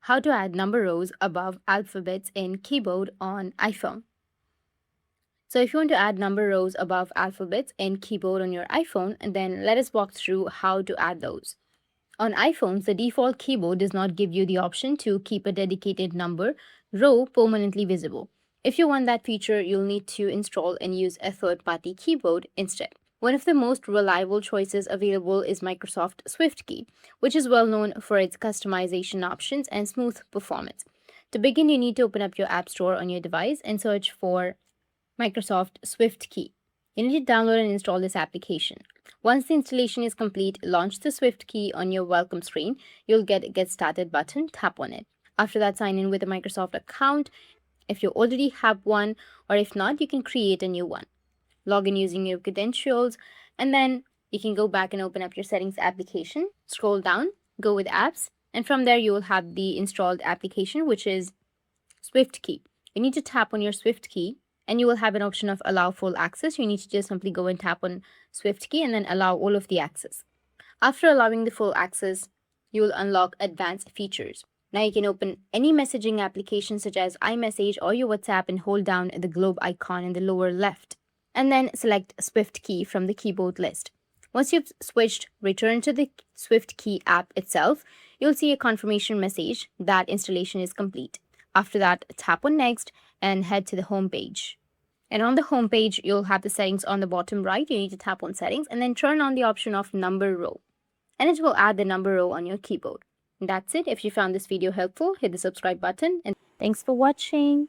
How to add number rows above alphabets in keyboard on iPhone. So if you want to add number rows above alphabets in keyboard on your iPhone, then let us walk through how to add those. On iPhones, the default keyboard does not give you the option to keep a dedicated number row permanently visible. If you want that feature, you'll need to install and use a third-party keyboard instead. One of the most reliable choices available is Microsoft SwiftKey, which is well known for its customization options and smooth performance. To begin, you need to open up your App Store on your device and search for Microsoft SwiftKey. You need to download and install this application. Once the installation is complete, launch the SwiftKey on your welcome screen. You'll get Get Started button, tap on it. After that, sign in with a Microsoft account if you already have one, or if not, you can create a new one. Log in using your credentials, and then you can go back and open up your settings application. Scroll down, go with apps, and from there you will have the installed application, which is SwiftKey. You need to tap on your SwiftKey and you will have an option of allow full access. You need to just simply go and tap on SwiftKey and then allow all of the access. After allowing the full access, you will unlock advanced features. Now you can open any messaging application such as iMessage or your WhatsApp and hold down the globe icon in the lower left. And then select SwiftKey from the keyboard list. Once you've switched, return to the SwiftKey app itself. You'll see a confirmation message that installation is complete. After that, tap on Next and head to the home page. And on the home page, you'll have the settings on the bottom right. You need to tap on Settings and then turn on the option of Number Row. And it will add the number row on your keyboard. And that's it. If you found this video helpful, hit the subscribe button. And thanks for watching.